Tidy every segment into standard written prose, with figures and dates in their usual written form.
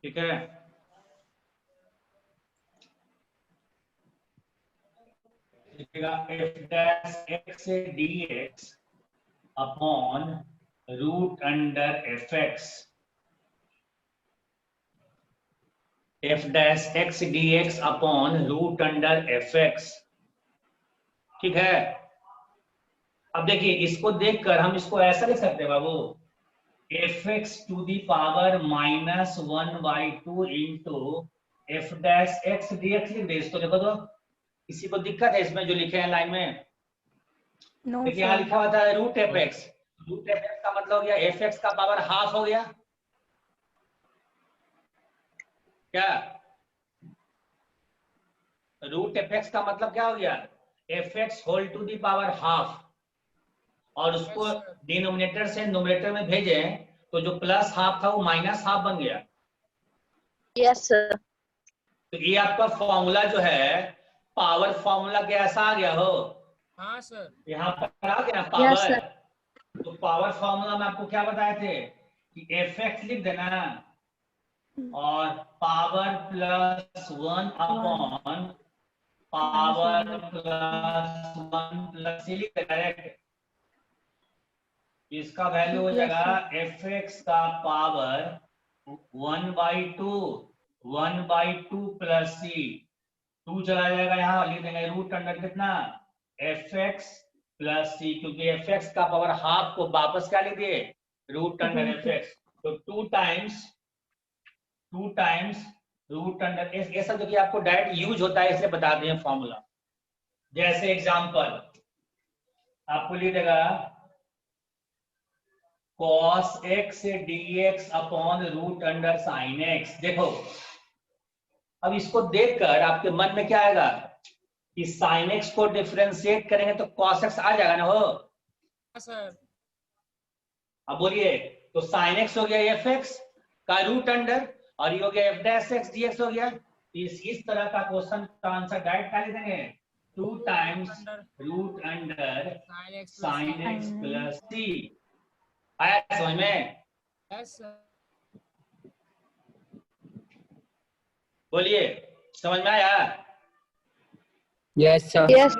ठीक है, f dash x D x upon root under F x, f dash x D x upon root under F x. ठीक है, अब देखिए इसको देखकर हम इसको ऐसा लिख सकते हैं बाबू, F X to the power minus one by two into F dash x D X लिख दे इसको। देखो तो किसी को दिक्कत है इसमें जो लिखे हैं लाइन में? नो देखिए यहाँ सर। लिखा हुआ था root f x, root f x का मतलब हो गया एफ एक्स का पावर हाफ हो गया क्या? रूट एफ एक्स का मतलब क्या हो गया? F x whole to the power half, और उसको डिनोमिनेटर से न्यूमरेटर में भेजें तो जो प्लस हाफ था वो माइनस हाफ बन गया। Yes sir. तो ये आपका फॉर्मूला जो है पावर फॉर्मूला कैसा आ गया हो? हाँ सर। यहाँ पर आ गया यस पावर। सर। तो पावर फॉर्मूला में आपको क्या बताए थे कि एफ एक्स लिख देना और power plus one upon power plus one plus C लिख देना है। इसका वैल्यू हो जाएगा एफ एक्स का power one by two plus C, two चला जाएगा यहाँ, लिख देंगे रूट अंडर कितना एफ एक्स प्लस सी, क्योंकि एफ एक्स का पावर हाफ को वापस क्या लिख दिए रूट अंडर एफ एक्स, तो टू टाइम्स रूट अंडर। ये सब देखिए आपको डायरेक्ट यूज होता है इसलिए बता दें फॉर्मूला। जैसे एग्जांपल आपको लिख देगा cos x dx upon root under sine x। देखो अब इसको देखकर आपके मन में क्या आएगा कि साइन x को डिफरेंशिएट करेंगे तो cos x आ जाएगा ना हो सर। अब बोलिए, तो साइन x हो गया एफ एक्स का रूट अंडर और ये हो गया F dash x D x हो गया। इस तरह का क्वेश्चन का आंसर डायरेक्ट क्या लिख देंगे, two times root under sine X plus C. आया समझ में? Yes sir. बोलिए समझ में आया? Yes sir. यस।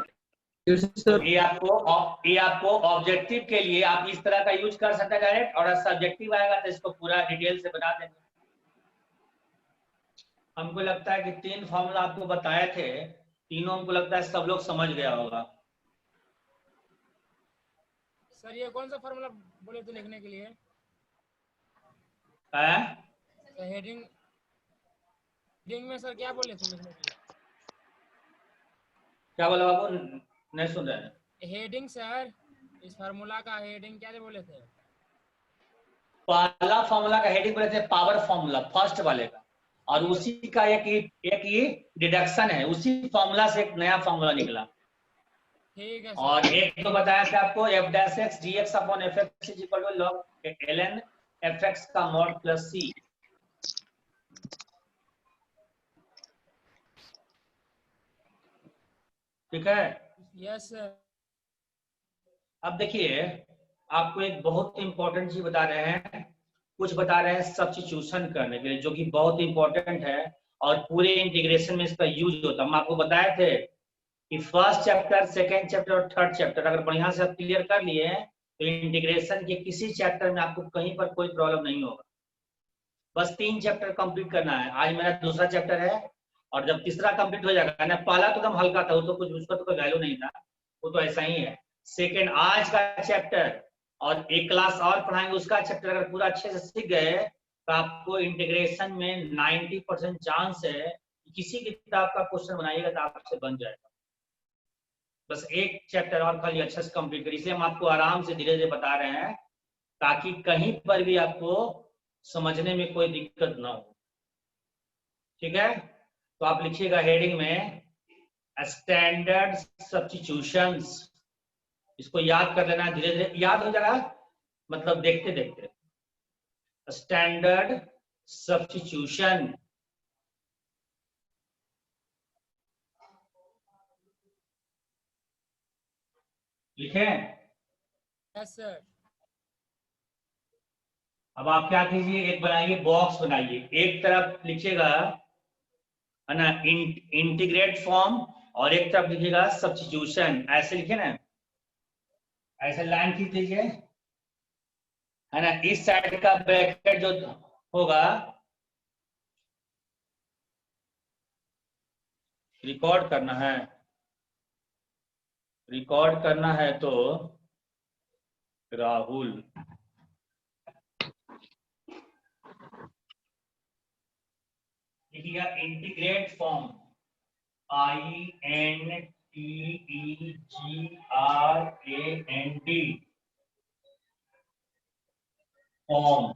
ये आपको ऑब्जेक्टिव के लिए आप इस तरह का यूज कर सकते हैं डायरेक्ट, और सब्जेक्टिव आएगा तो इसको पूरा डिटेल से बता देंगे। हमको लगता है कि तीन फॉर्मूला आपको बताए थे, तीनों हमको लगता है सब लोग समझ गया होगा। सर ये कौन सा फॉर्मूला बोले थे लिखने के लिए? हेडिंग में सर क्या बोले थे लिखने के लिए? क्या बोला बाबू, नहीं सुन रहे हैं? हेडिंग सर, इस फार्मूला का हेडिंग क्या बोले थे? पहला फॉर्मूला का हेडिंग बोले थे पावर फॉर्मूला फर्स्ट वाले का, और उसी का एक ही डिडक्शन है, उसी फॉर्मूला से एक नया फॉर्मूला निकला। ठीक है। और एक तो बताया था आपको f dash x D x upon f x is equal to log ln f x का मॉड प्लस सी। ठीक है, यस सर। अब देखिए आपको एक बहुत इंपॉर्टेंट चीज बता रहे हैं, कुछ बता रहे हैं सब्स्टिट्यूशन करने के लिए, जो कि बहुत इंपॉर्टेंट है और पूरे इंटीग्रेशन में इसका यूज होता है। हम आपको बताए थे कि फर्स्ट चैप्टर, सेकेंड चैप्टर और थर्ड चैप्टर अगर बढ़िया से आप क्लियर कर लिए तो इंटीग्रेशन के किसी चैप्टर में आपको कहीं पर कोई प्रॉब्लम नहीं होगा। बस 3 चैप्टर कंप्लीट करना है। आज मेरा दूसरा चैप्टर है, और जब तीसरा कंप्लीट हो जाएगा ना, पहला तो एकदम हल्का था, वो तो कुछ उसका तो कोई वैल्यू नहीं था, वो तो ऐसा ही है। सेकेंड आज का चैप्टर और एक क्लास और पढ़ाएंगे उसका चैप्टर, अगर पूरा अच्छे से सीख गए तो आपको इंटीग्रेशन में 90% चांस है कि किसी किताब का क्वेश्चन बनाइएगा तो आपसे बन जाएगा। बस एक चैप्टर और खाली अच्छे से कंप्लीट करिए, इसलिए हम आपको आराम से धीरे धीरे बता रहे हैं ताकि कहीं पर भी आपको समझने में कोई दिक्कत ना हो। ठीक है, तो आप लिखिएगा हेडिंग में स्टैंडर्ड सब्स्टिट्यूशंस, इसको याद कर लेना, धीरे धीरे याद हो जाएगा, मतलब देखते देखते। स्टैंडर्ड सब्स्टिट्यूशन लिखें। Yes sir. अब आप क्या कीजिए, एक बनाइए, बॉक्स बनाइए, एक तरफ लिखिएगा है ना इंटीग्रेट फॉर्म, और एक तरफ लिखिएगा सब्स्टिट्यूशन, ऐसे लिखे ना, ऐसे लाइन खींच लीजिए, है ना। इस साइड का ब्रैकेट जो होगा, रिकॉर्ड करना है, रिकॉर्ड करना है तो राहुल, लिखिएगा integrate form, INTEGRAND form,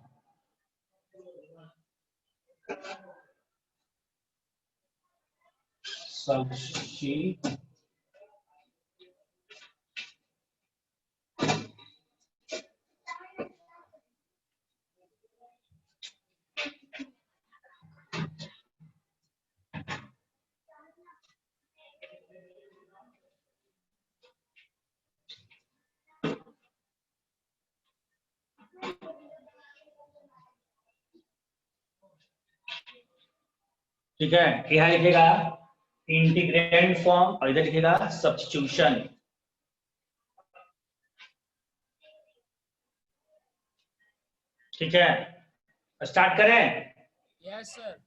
substitution, ठीक है। यहाँ लिखेगा इंटीग्रेंड फॉर्म और इधर लिखेगा सब्स्टिट्यूशन। ठीक है, स्टार्ट करें। Yes sir.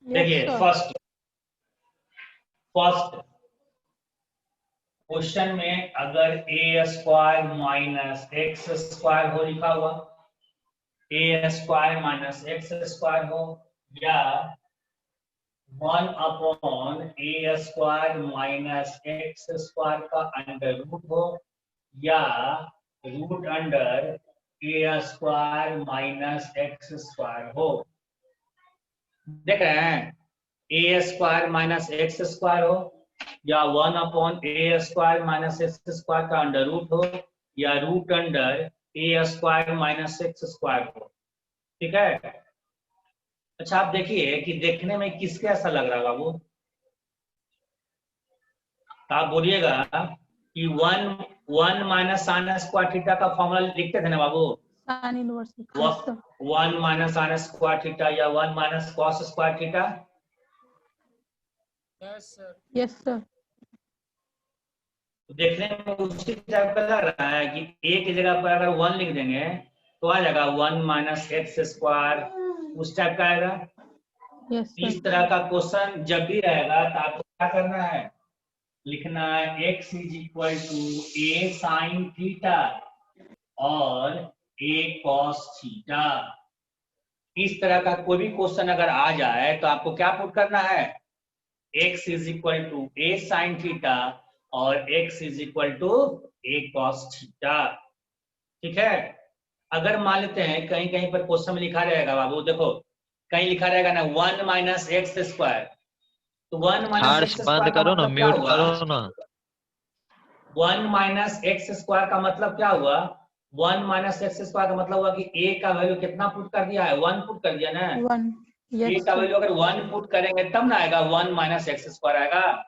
देखिए फर्स्ट क्वेश्चन में अगर a square minus x square हो लिखा हुआ, a square minus x square हो, या 1 upon a square minus x square का अंडर रूट हो, या root under a square minus x square हो। देख रहे हैं, a square minus x square हो, या 1 upon a square minus x square का अंडर रूट हो, या root under a square minus x square हो। ठीक है। अच्छा आप देखिए कि देखने में किसके ऐसा लग रहा है बाबू, तो आप बोलिएगा कि 1 माइनस साइन स्क्वायर थीटा का फॉर्मूला लिखते थे ना बाबू, tan inverse x, 1 minus sine square theta या 1 minus cos square theta. Yes sir. yes sir, देखने में उसी टाइप का लग रहा है कि ए की जगह पर अगर 1 लिख देंगे तो आ जाएगा 1 माइनस एक्स स्क्वायर, उस टाइप का आएगा। yes sir, इस तरह का क्वेश्चन जब भी रहेगा तो आपको क्या करना है, लिखना है x is equal to a sine theta और ए कॉस थीटा। इस तरह का कोई भी क्वेश्चन अगर आ जाए तो आपको क्या पुट करना है, x is equal to a sine theta और x is equal to a cos theta. ठीक है। अगर मान लेते हैं कहीं कहीं पर क्वेश्चन में लिखा रहेगा बाबू, देखो कहीं लिखा रहेगा ना 1 माइनस एक्स स्क्वायर, तो 1 माइनस हर्ष एक्स बंद स्क्वायर का करो ना, मतलब क्या म्यूट हुआ, करो ना। 1 माइनस एक्स स्क्वायर का मतलब क्या हुआ, 1 माइनस एक्स स्क्वायर का मतलब हुआ कि a का वैल्यू कितना पुट कर दिया है, 1 पुट कर दिया ना। 1 yes a का sir, वैल्यू अगर 1 पुट करेंगे तब ना आएगा 1 माइनस एक्स स्क्वायर आएगा।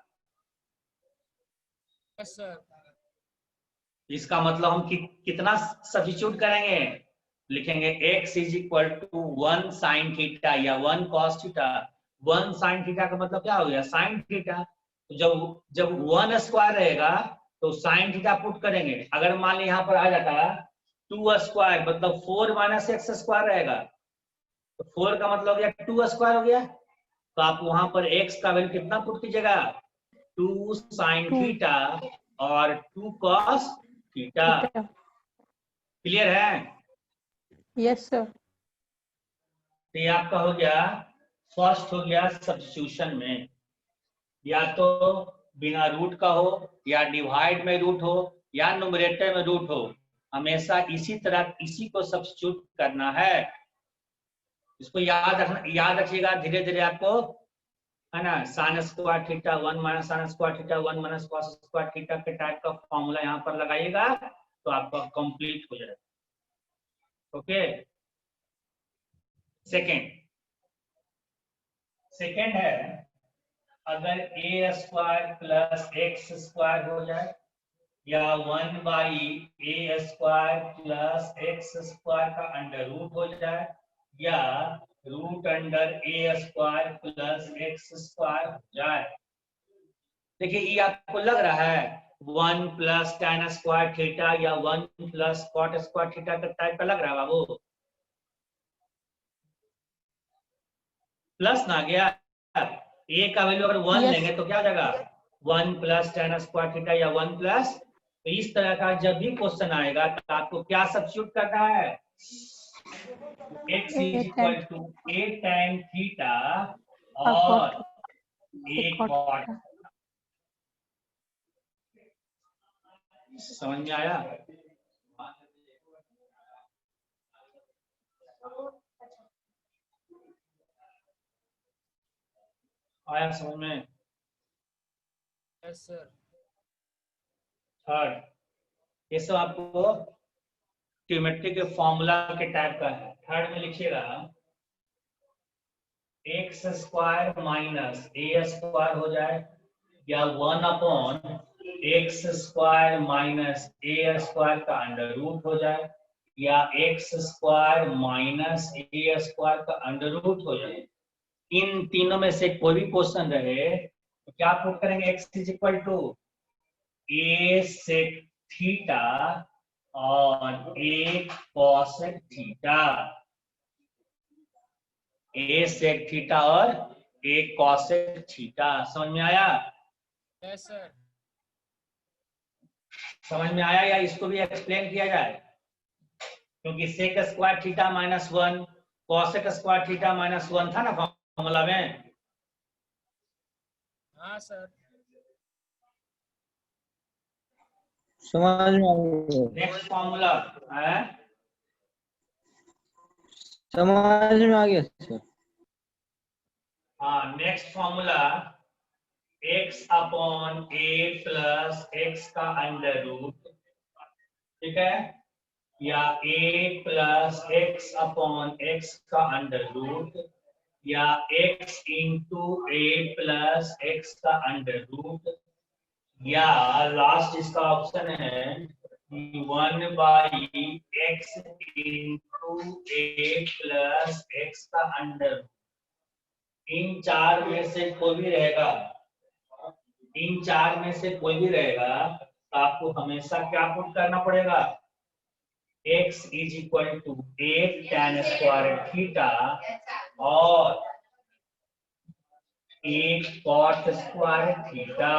Yes sir. इसका मतलब हम कितना सब्स्टिट्यूट करेंगे, लिखेंगे x is equal to 1 sine theta या 1 कॉस थीटा। 1 साइन थीटा का मतलब क्या हो गया, साइन थीटा। तो जब 1 स्क्वायर रहेगा तो साइन थीटा पुट करेंगे। अगर मान ली यहाँ पर आ जाता 2 स्क्वायर मतलब 4 माइनस एक्स स्क्वायर रहेगा, तो 4 का मतलब हो गया 2 स्क्वायर हो गया, तो आप वहां पर x का वैल्यू कितना पुट कीजिएगा, 2 साइन 2 थीटा और 2 कॉस थीटा। theta, क्लियर है। yes sir, तो ये आपका हो गया, फर्स्ट हो गया सब्स्टिट्यूशन में, या तो बिना रूट का हो, या डिवाइड में रूट हो, या न्यूमरेटर में रूट हो, हमेशा इसी तरह इसी को सब्स्टिट्यूट करना है। इसको याद रखिएगा, धीरे धीरे आपको, है ना, sine square theta 1 minus sine square theta 1 minus cos square theta के टाइप का फॉर्मूला यहाँ पर लगाइएगा तो आपका कंप्लीट हो जाएगा। ओके। सेकेंड है, अगर a square plus x square हो जाए, या 1/a² प्लस x स्क्वायर का अंडर रूट हो जाए, या √a² प्लस x स्क्वायर हो जाए। देखिए ये आपको लग रहा है 1 प्लस tan स्क्वायर थीटा या 1 प्लस cot स्क्वायर थीटा का टाइप का लग रहा है बाबू? प्लस ना गया, ए का वैल्यू अगर 1 Yes. लेंगे तो क्या हो जाएगा 1 प्लस tan स्क्वायर थीटा या 1 प्लस। तो इस तरह का जब भी क्वेश्चन आएगा तो आपको क्या सब्स्टिट्यूट करना है, x is equal to a tan theta और a cot। समझ में आया? आया समझ में? Yes sir. थर्ड, ये सब आपको ट्रिग्नोमेट्री के फॉर्मूला के टाइप का है। थर्ड में लिखिएगा x square minus a square हो जाए, या 1/x square minus a square का अंडर रूट हो जाए, या x square minus a square का अंडर रूट हो जाए। इन तीनों में से कोई भी क्वेश्चन रहे तो क्या प्रूव करेंगे, x is equal to a sec theta और a cosec theta, a sec theta और a कॉसेक थीटा। समझ में आया? Yes sir. समझ में आया या इसको भी एक्सप्लेन किया जाए? क्योंकि sec square theta minus 1 cosec square theta minus 1 था ना फॉर्मूला में। हाँ सर। समझ में आ गया, नेक्स्ट फॉर्मूला है, समझ में आ गया सर। हाँ next formula x upon a plus x का अंडर रूट, ठीक है, या a plus x upon x का अंडर रूट, या x into a plus x का अंडर रूट, या लास्ट इसका ऑप्शन है 1/x into a plus x का अंडर रूट। इन चार में से कोई भी रहेगा, इन चार में से कोई भी रहेगा तो आपको हमेशा क्या पुट करना पड़ेगा, x is equal to a tan square theta और a cot square theta.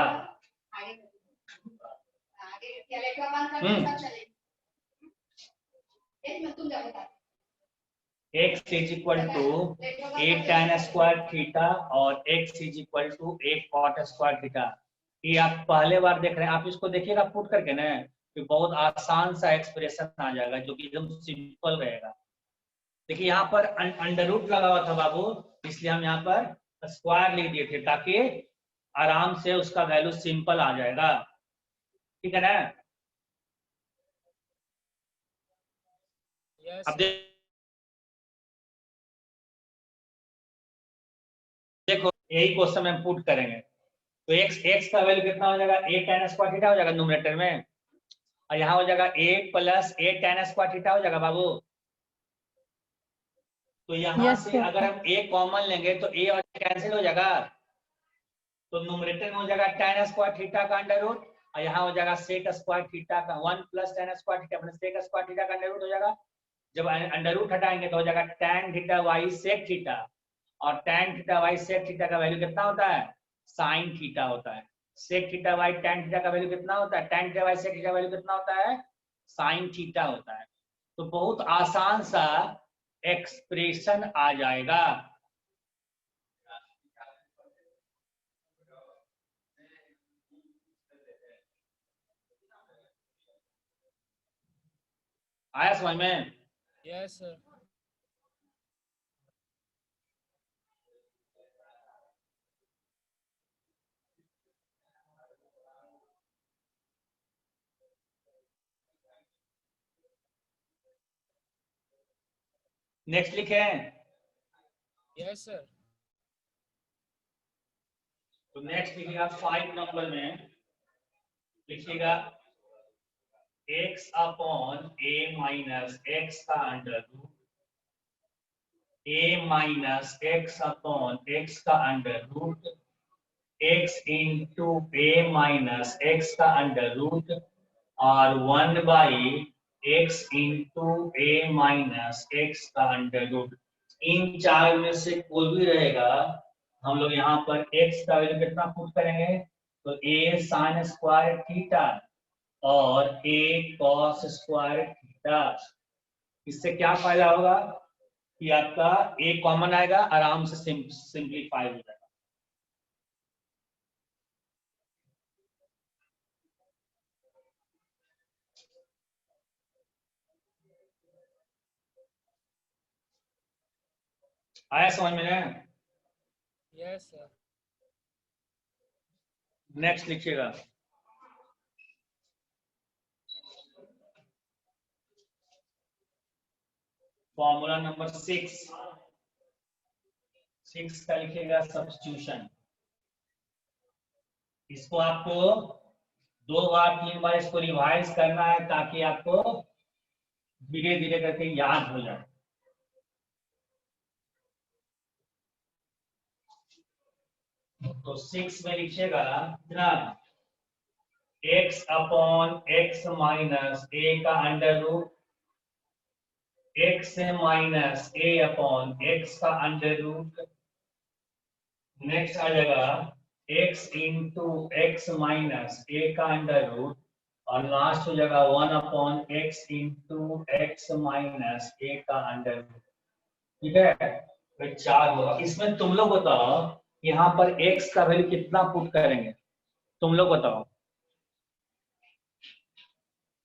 x is equal to a tan square theta और x is equal to a cot square theta. ये आप पहले बार देख रहे हैं, आप इसको देखिएगा पुट करके ना, तो बहुत आसान सा एक्सप्रेशन आ जाएगा जो कि एकदम सिंपल रहेगा। देखिए यहाँ पर अंडर रूट लगा हुआ था बाबू, इसलिए हम यहाँ पर स्क्वायर लिख दिए थे ताकि आराम से उसका वैल्यू सिंपल आ जाएगा, ठीक है ना? यस अब सर। देखो यही क्वेश्चन हम पुट करेंगे तो x का वैल्यू कितना हो जाएगा, a tan स्क्वायर थीटा हो जाएगा न्यूमरेटर में, और यहाँ हो जाएगा a plus a tan square theta हो जाएगा बाबू। तो यहाँ Yes, से sir. अगर हम a कॉमन लेंगे तो a और कैंसिल हो जाएगा, तो न्यूमरेटर में हो जाएगा tan स्क्वायर थीटा का अंडर रूट, और यहाँ हो जाएगा sec स्क्वायर थीटा का 1 प्लस tan स्क्वायर थीटा मतलब sec स्क्वायर थीटा का अंडर रूट हो जाएगा। जब अंडर रूट हटाएंगे तो हो जाएगा tan theta y sec theta, और tan theta y sec theta का वैल्यू कितना होता है, sin थीटा होता है। sec theta y tan theta का वैल्यू कितना होता है, tan theta y sec theta का वैल्यू कितना होता है, sin थीटा होता है। तो बहुत आसान सा एक्सप्रेशन आ जाएगा। आया समझ में? Yes sir. नेक्स्ट लिखे हैं, यस सर। तो नेक्स्ट लिखिएगा 5 नंबर में लिखिएगा x upon a minus x का under root a minus x upon x का under root x into a minus x का अंडर रूट और 1/x into a minus x का अंडर रूट। इन चार में से कोई भी रहेगा, हम लोग यहाँ पर x का वैल्यू कितना पुट करेंगे, तो a साइन स्क्वायर थीटा और a कॉस स्क्वायर थीटा। इससे क्या फायदा होगा कि आपका a कॉमन आएगा, आराम से सिंप्लीफाई हो जाएगा। आया समझ में ना? Yes sir. नेक्स्ट लिखिएगा। फॉर्मूला नंबर 6 का लिखिएगा सब्स्टिट्यूशन। इसको आपको 2 बार 3 बार इसको रिवाइज करना है ताकि आपको धीरे धीरे करके याद हो जाए। तो 6 में लिखिएगा ना, x upon x minus a का under root x minus a upon x का अंडर रूट। नेक्स्ट आ जाएगा x into x minus a का अंडर रूट और लास्ट हो जाएगा 1 upon x into x minus a का अंडर रूट। ठीक है, फिर 4 होगा। इसमें तुम लोग बताओ यहाँ पर x का वैल्यू कितना पुट करेंगे, तुम लोग बताओ।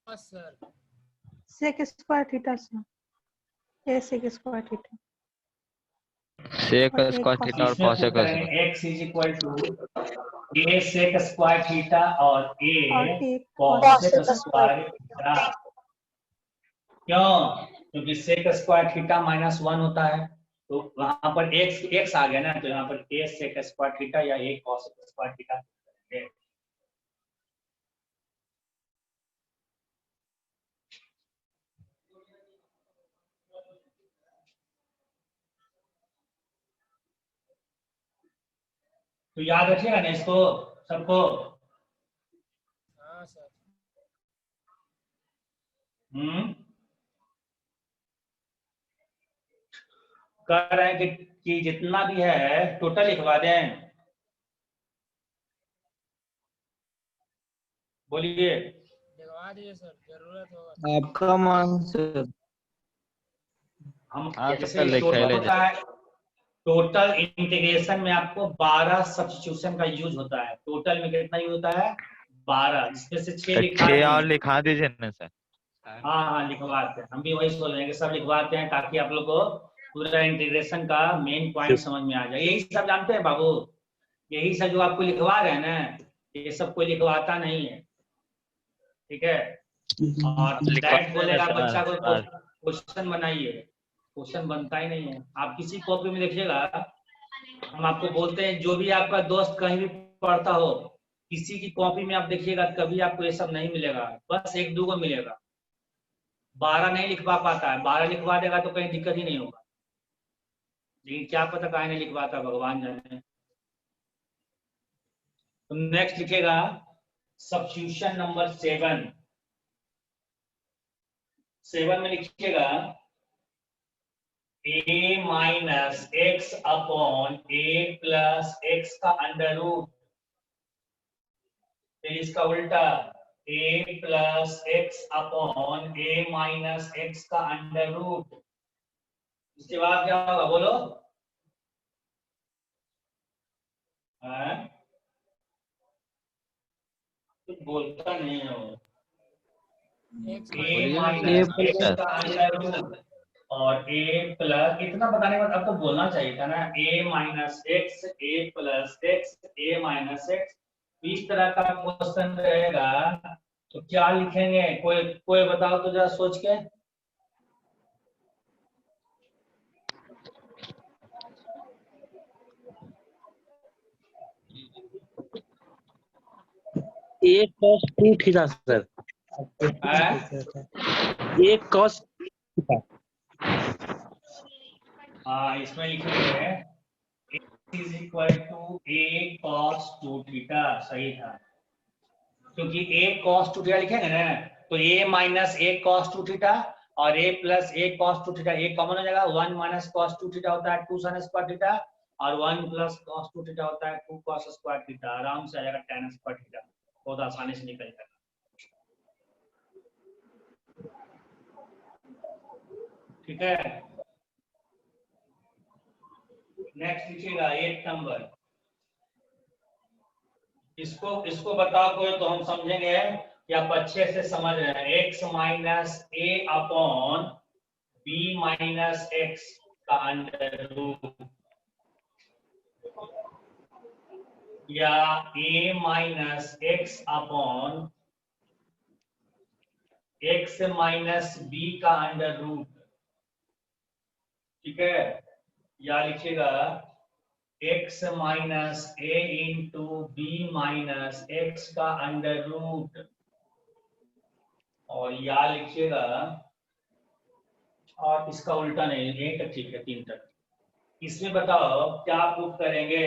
Yes sir. sec square theta sir, a sec square theta sec और स्क्वायर एक थीटा और इसमें कॉसेक पुट करेंगे x is equal to a sec square theta और a और एक कॉसेक cosec स्क्वायर थीटा। क्यों? क्योंकि सेक स्क्वायर थीटा माइनस 1 होता है, तो वहां पर x आ गया ना, तो यहाँ पर a सेक स्क्वायर थीटा या a कॉसेक स्क्वायर थीटा। तो याद रखिएगा ना इसको सबको। हाँ सर। कर रहे हैं कि जितना भी है टोटल लिखवा दें। बोलिए। लिखवा दीजिए सर, जरूरत होगा। आपका मान सर। हम हाँ जैसे सर, लिख टोटल ले होता है, टोटल इंटीग्रेशन में आपको 12 सब्स्टिट्यूशन का यूज होता है। टोटल में कितना यूज होता है? 12, जिसमें से 6 लिखा 6 और दिए। लिखा दीजिए ना सर। हाँ हाँ लिखवाते हैं, हम भी वही सोच रहे हैं कि सब लिखवाते हैं ताकि आप लोग को पूरा इंटीग्रेशन का मेन पॉइंट समझ में आ जाए। यही सब जानते हैं बाबू, यही सब जो आपको लिखवा रहे हैं ना, ये सब कोई लिखवाता नहीं है। ठीक है, और डायरेक्ट बोलेगा बच्चा को क्वेश्चन बनाइए, क्वेश्चन बनता ही नहीं है। आप किसी कॉपी में देखिएगा, हम आपको बोलते हैं जो भी आपका दोस्त कहीं भी पढ़ता हो, किसी की कॉपी में आप देखिएगा कभी आपको ये सब नहीं मिलेगा, बस 1-2 को मिलेगा। 12 नहीं लिखवा पाता है, 12 लिखवा देगा तो कहीं दिक्कत ही नहीं होगा, लेकिन क्या पता काहे नहीं लिखवाता, भगवान जाने। तो नेक्स्ट लिखेगा सब्स्टिट्यूशन नंबर 7 में लिखिएगा a minus x upon a plus x का अंडर रूट, फिर इसका उल्टा a plus x upon a minus x का अंडर रूट। इसके बाद क्या होगा बोलो? कुछ बोलता नहीं है वो। a माइनस एक्स का अंडर रूट और a प्लस, इतना बताने के बाद अब तो बोलना चाहिए था ना, a minus x, a plus x, a minus x. इस तरह का क्वेश्चन रहेगा तो क्या लिखेंगे? कोई कोई बताओ तो जरा सोच के। a cos 2 theta sir. एक cos हाँ, इसमें लिखेंगे is equal to a cos 2 theta. सही था, क्योंकि ए कॉस 2 थीटा लिखेंगे ना, तो ए माइनस ए कॉस 2 थीटा और ए प्लस ए कॉस 2 थीटा, ए कॉमन हो जाएगा। 1 माइनस कॉस 2 थीटा होता है 2 sin स्क्वायर थीटा, और 1 प्लस कॉस 2 थीटा होता है 2 cos स्क्वायर थीटा। आराम से आ जाएगा tan स्क्वायर थीटा, बहुत आसानी से निकल जाएगा। ठीक है, नेक्स्ट लिखिएगा 8 नंबर। इसको बताओ कोई तो हम समझेंगे कि आप अच्छे से समझ रहे हैं। x minus a upon b minus x का अंडर रूट, या a minus x upon x minus b का अंडर रूट। ठीक है, या लिखिएगा x minus a into b minus x का अंडर रूट, और या लिखिएगा, और इसका उल्टा नहीं, यही तक ठीक है, 3 तक। इसमें बताओ क्या प्रूफ करेंगे।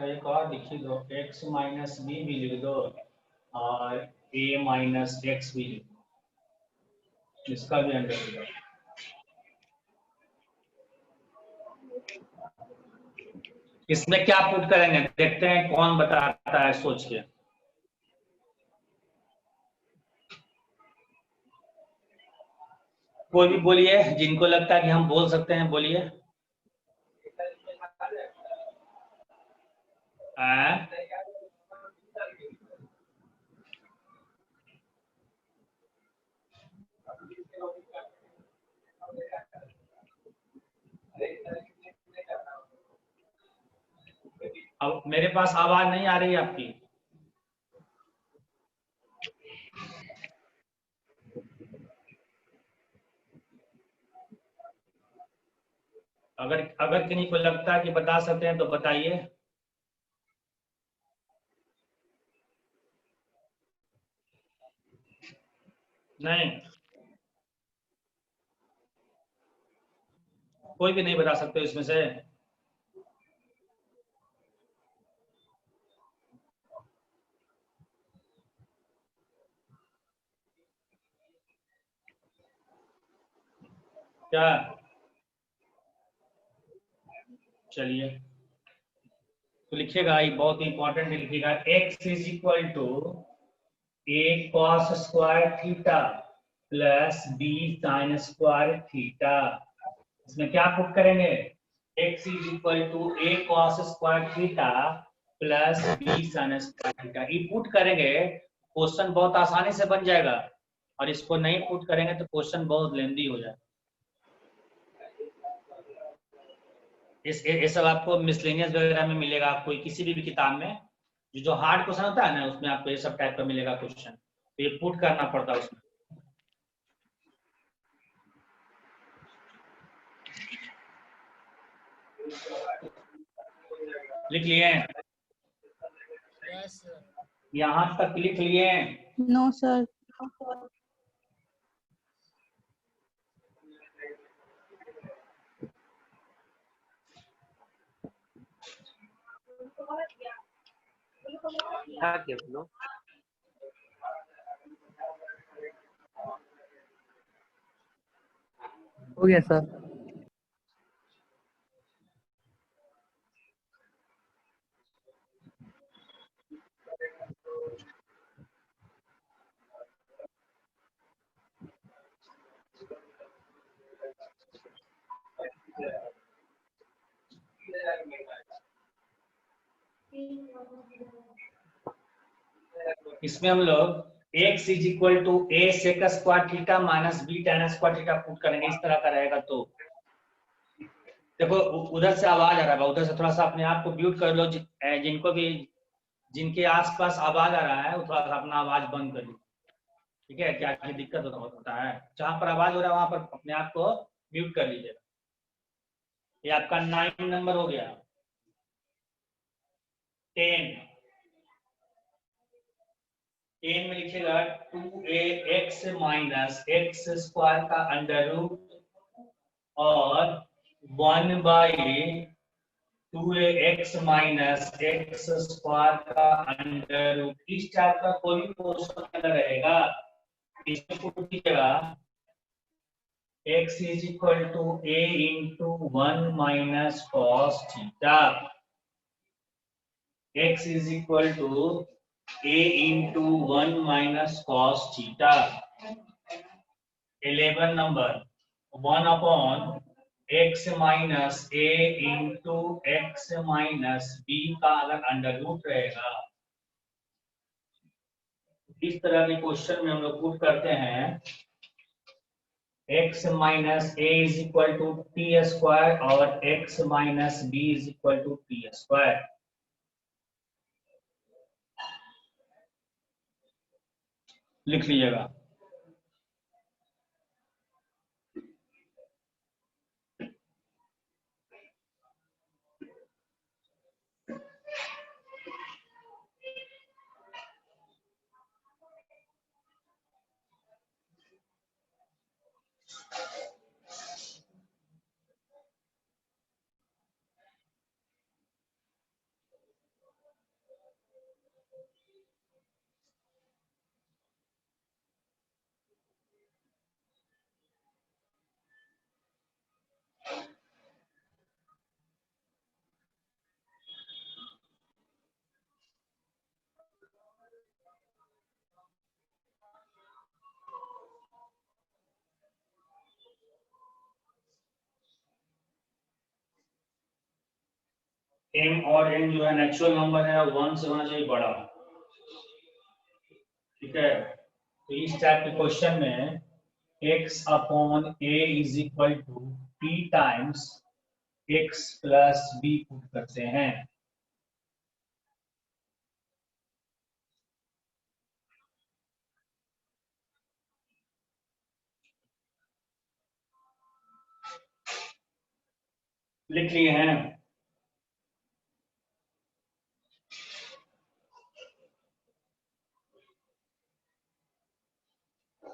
एक और लिख दो, x माइनस बी भी लिख दो और a माइनस एक्स भी लिख दो, इसका भी अंडर रूट। इसमें क्या पुट करेंगे, देखते हैं कौन बताता है सोच के। कोई भी बोलिए, जिनको लगता है कि हम बोल सकते हैं बोलिए। अब मेरे पास आवाज नहीं आ रही है आपकी। अगर किन्हीं को लगता है कि बता सकते हैं तो बताइए। नहीं, कोई भी नहीं बता सकते इसमें से। क्या, चलिए तो लिखिएगा, ये बहुत इंपॉर्टेंट है, लिखिएगा x is equal to a cos square theta plus b sin square theta. इसमें क्या पुट करेंगे, x is equal to a cos square theta plus b sin square theta. ये पुट करेंगे, क्वेश्चन बहुत आसानी से बन जाएगा, और इसको नहीं पुट करेंगे तो क्वेश्चन बहुत लेंदी हो जाएगा। ये सब आपको मिसलेनियस वगैरह में मिलेगा, कोई किसी भी किताब में जो हार्ड क्वेश्चन होता है ना, उसमें आपको ये सब टाइप का मिलेगा क्वेश्चन, तो ये पुट करना पड़ता है उसमें। लिख लिए? Yes sir. यहाँ तक लिख लिए? No sir. हो गया सर। इसमें हम लोग x is equal to a sec square theta minus b tan square theta put करेंगे, इस तरह का रहेगा। तो देखो उधर से आवाज आ रहा है, उधर से थोड़ा सा अपने आप को म्यूट कर लो। जिनको भी, जिनके आसपास आवाज आ रहा है वो थोड़ा सा अपना आवाज बंद कर लो। ठीक है, क्या क्या दिक्कत होता है, जहां पर आवाज हो रहा है वहां पर अपने आप को म्यूट कर लीजिएगा। ये आपका 9 नंबर हो गया। 10 में लिखिएगा 2ax माइनस एक्स स्क्वायर का अंडर रूट और 1/2ax माइनस एक्स स्क्वायर का अंडर रूट। इस टाइप का कोई भी क्वेश्चन रहेगा इसमें पुट कीजिएगा x is equal to a into 1 minus cos theta. X is equal to a into 1 minus cos theta. 11 number 1 upon x minus a into x minus b का अगर under root रहेगा इस तरह के question में हम लोग पुट करते हैं x minus a is equal to t square और x minus b is equal to t square। लिख लीजिएगा। m और n जो है नेचुरल नंबर है 1 से होना चाहिए बड़ा। ठीक है, तो इस टाइप के क्वेश्चन में x upon a is equal to t times x plus b put करते हैं। लिख लिए हैं।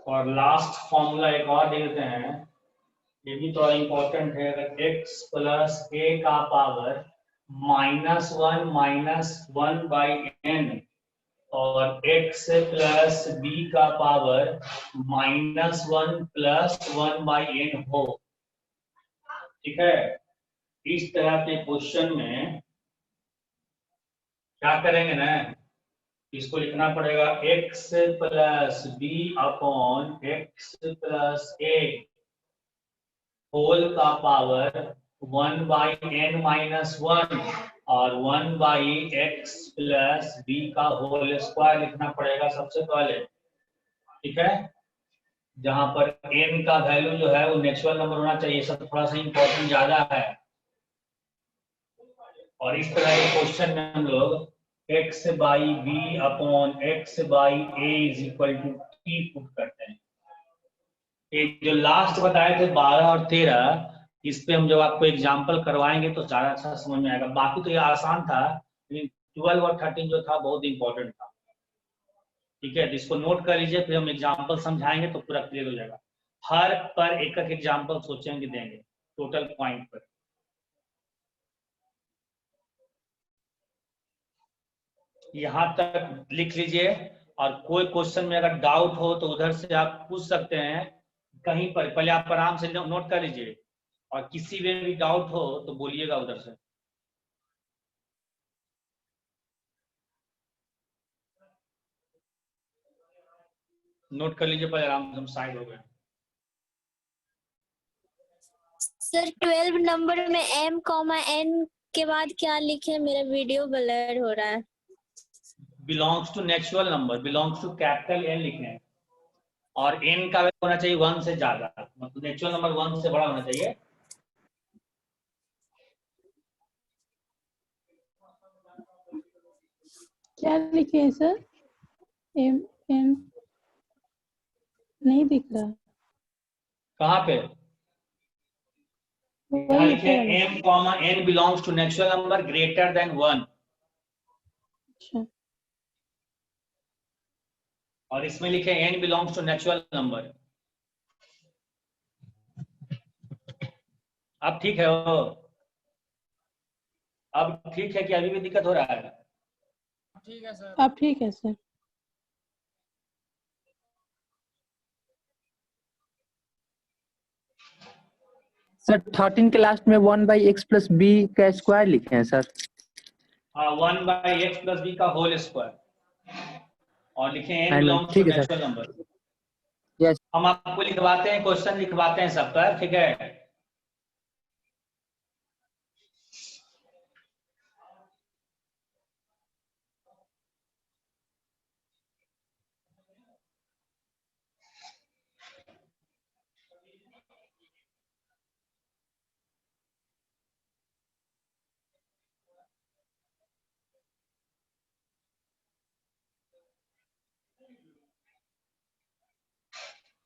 और लास्ट फॉर्मूला एक और दे देते हैं, ये भी थोड़ा इंपॉर्टेंट है। अगर x प्लस a का पावर -1 माइनस 1/n और x प्लस b का पावर -1 प्लस 1/n हो, ठीक है, इस तरह के क्वेश्चन में क्या करेंगे ना, इसको लिखना पड़ेगा x plus b upon x plus a whole का पावर 1/n माइनस 1 और 1/x प्लस b का होल स्क्वायर लिखना पड़ेगा सबसे पहले। ठीक है, जहां पर n का वैल्यू जो है वो नेचुरल नंबर होना चाहिए, सब थोड़ा सा इंपॉर्टेंट ज्यादा है। और इस तरह के क्वेश्चन में हम लोग x/b upon x/a is equal to t put करते हैं। ये जो लास्ट बताए थे 12 और 13, इस पे हम जब आपको एग्जांपल करवाएंगे तो ज्यादा अच्छा समझ में आएगा। बाकी तो ये आसान था, लेकिन 12 और 13 जो था बहुत इंपॉर्टेंट था। ठीक है, तो इसको नोट कर लीजिए, फिर हम एग्जांपल समझाएंगे तो पूरा क्लियर हो जाएगा। हर पर एक एक एग्जांपल सोचेंगे देंगे टोटल पॉइंट पर। यहाँ तक लिख लीजिए, और कोई क्वेश्चन में अगर डाउट हो तो उधर से आप पूछ सकते हैं कहीं पर। पहले आप आराम से नोट कर लीजिए, और किसी में भी डाउट हो तो बोलिएगा उधर से। नोट कर लीजिए पहले आराम से, हम साइड हो गए। सर 12 नंबर में m, n के बाद क्या लिखे? मेरा वीडियो ब्लर हो रहा है। Belongs to natural number, belongs to capital N लिखे हैं, और n का वैल्यू होना चाहिए 1 से ज्यादा, मतलब नेचुरल नंबर 1 से बड़ा होना चाहिए। क्या लिखे हैं सर? m नहीं दिख रहा। कहाँ पे? यहाँ लिखे m, n belongs to natural number greater than 1। अच्छा और इसमें लिखे n belongs to natural number. अब ठीक है वो? अब ठीक है कि अभी भी दिक्कत हो रहा है? ठीक है सर। अब ठीक है सर। सर 13 के लास्ट में 1/x प्लस बी का स्क्वायर लिखे हैं सर। हाँ, 1/x प्लस बी का होल स्क्वायर और लिखे n हाँ, बिलोंग्स टू ठीक है सर। Natural number. यस हम आपको लिखवाते हैं, क्वेश्चन लिखवाते हैं सब पर, ठीक है?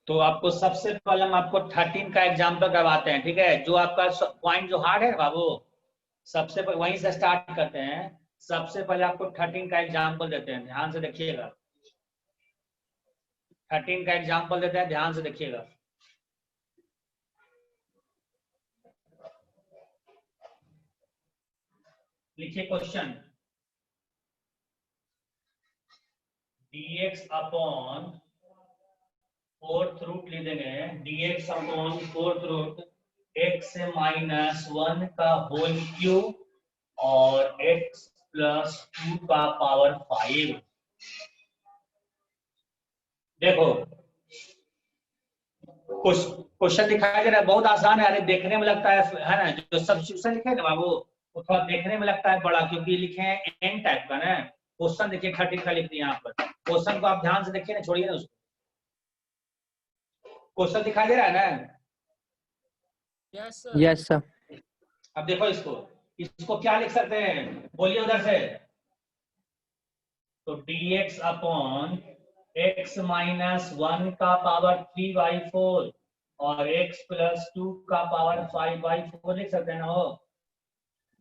तो आपको सबसे पहले हम आपको 13 का एग्जाम्पल करवाते हैं, ठीक है? जो आपका पॉइंट जो हार्ड है ना बाबू, सबसे पहले वहीं से स्टार्ट करते हैं। सबसे पहले आपको 13 का एग्जाम्पल देते हैं, ध्यान से देखिएगा। 13 का एग्जाम्पल देते हैं, ध्यान से देखिएगा। लिखिए question, dx upon fourth root ले देंगे, dx upon fourth root x minus 1 का होल क्यूब और x प्लस 2 का पावर 5। देखो क्वेश्चन दिखाई दे रहा है, बहुत आसान है। अरे देखने में लगता है ना, जो सब्स्टिट्यूशन लिखे है ना बाबू, वो थोड़ा देखने में लगता है बड़ा, क्योंकि लिखे हैं n टाइप का ना। क्वेश्चन देखिए 13 का लिख दिया यहाँ पर। क्वेश्चन को आप ध्यान से देखिए ना, छोड़िए ना उसको। क्वेश्चन दिखाई दे रहा है ना? Yes sir. Yes sir. अब देखो इसको क्या लिख सकते हैं, बोलिए उधर से। तो dx अपॉन x माइनस 1 का पावर 3/4 और x प्लस 2 का पावर 5/4 लिख सकते हैं ना हो?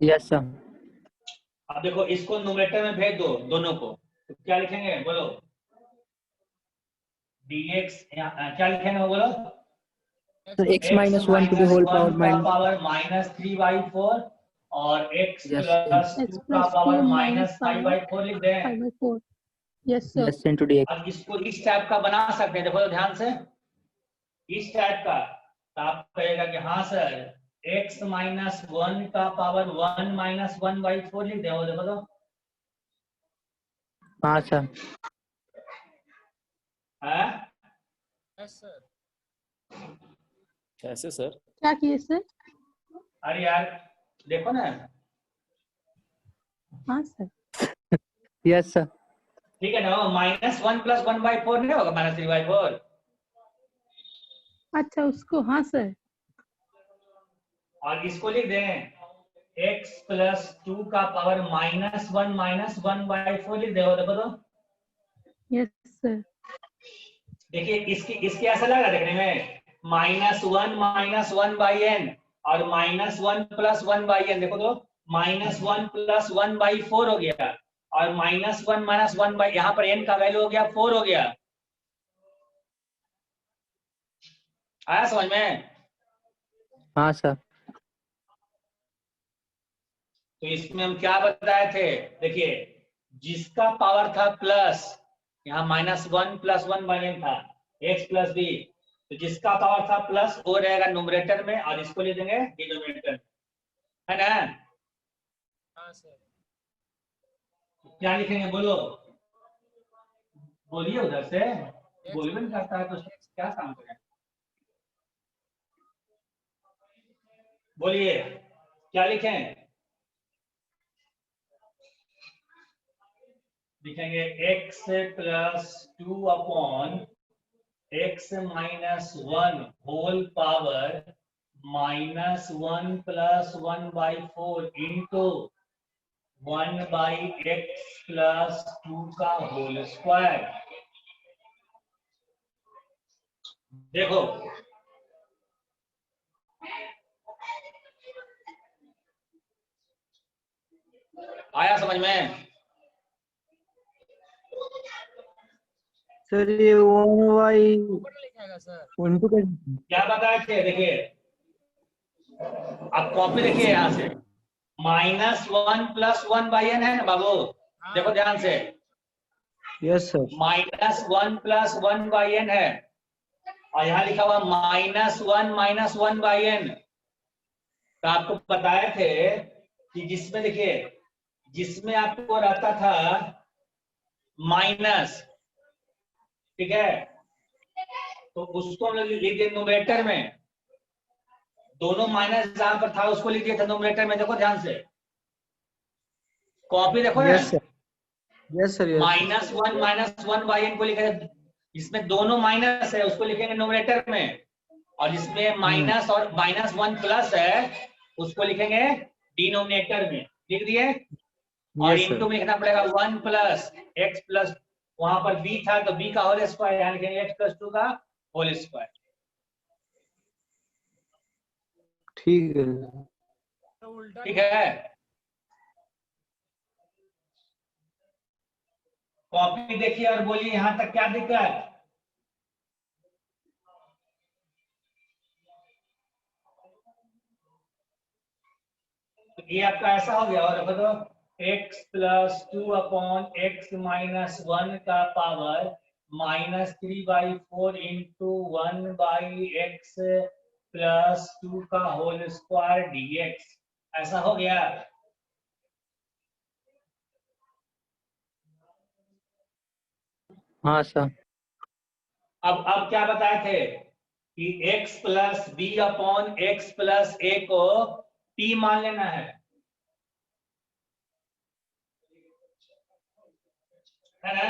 Yes sir. अब देखो इसको न्यूमरेटर में भेज दो दोनों को, तो क्या लिखेंगे बोलो? dx क्या लिखेंगे बोलो? x minus 1 to the whole power का पावर माइनस 3/4 और x यस प्लस x 2 का प्लस पावर 2 माइनस पावर 5/4 लिख दें। 5/4। Yes sir. Yes into dx। अब इसको इस टाइप का बना सकते हैं, देखो तो ध्यान से, इस टाइप का। तो आप कहेगा कि हाँ सर, x माइनस 1 का पावर 1 माइनस 1/4 लिख दें, देखो तो। हाँ सर। है यस सर। कैसे सर? क्या किए सर? अरे यार देखो ना, हाँ सर। Yes sir. ठीक है ना? -1 प्लस 1/4 नहीं होगा, -3/4। अच्छा उसको, हाँ सर। और इसको लिख दें x प्लस 2 का पावर -1 माइनस 1/4 लिख दें, देखो तो। Yes sir. देखिए इसके ऐसा लग रहा है देखने में, -1 माइनस 1/n और -1 प्लस 1/n, देखो तो। -1 प्लस 1/4 हो गया और -1 माइनस 1 यहाँ पर n का वैल्यू हो गया 4 हो गया। आया समझ में? हाँ सर। तो इसमें हम क्या बताए थे, देखिए जिसका पावर था प्लस, यहाँ -1 प्लस 1/n था, x प्लस b, तो जिसका पावर था प्लस वो रहेगा न्यूमरेटर में और इसको ले देंगे डिनोमिनेटर, है ना? हाँ सर। क्या लिखेंगे बोलो, बोलिए उधर से। बोल भी नहीं करता है तो क्या काम करें? बोलिए क्या लिखें? लिखेंगे x plus 2 upon x minus 1 whole power -1 plus 1/4 into 1/x plus 2 का होल स्क्वायर। देखो आया समझ में? सर ये 1y ऊपर लिखेगा सर। इनटू का क्या बताए थे? देखिए आप कॉपी देखिए यहाँ से, -1 + 1 बाई n है ना बाबू, देखो ध्यान से, यस सर -1 + 1 बाई n है, और यहाँ लिखा हुआ -1 - 1 बाई n। तो आपको बताए थे कि जिसमें देखिए, जिसमें आपको रहता था माइनस, ठीक है, तो उसको हम लोग लिख दिए न्यूमरेटर में, दोनों माइनस जहां पर था उसको लिख दिया था न्यूमरेटर में। देखो ध्यान से, कॉपी देखो ना, yes sir yes sir -1 - 1 by n को लिखा है, इसमें दोनों माइनस है उसको लिखेंगे न्यूमरेटर में, और जिसमें माइनस और -1 प्लस है उसको लिखेंगे डिनोमिनेटर में। लिख दिए, और यस सर इनटू में लिखना पड़ेगा 1 + x प्लस, वहां पर b था तो b का होल स्क्वायर, यानी लिखेंगे x + 2 का होल स्क्वायर। ठीक है तो उल्टा ठीक है, कॉपी देखिए और बोलिए यहां तक क्या दिक्कत? तो ये आपका ऐसा हो गया, और देखो x + 2/x - 1 का पावर -3/4 × 1/x + 2 का होल स्क्वायर dx, ऐसा हो गया। हाँ सर। अब क्या बताए थे कि x + b/x + a को t मान लेना है ना?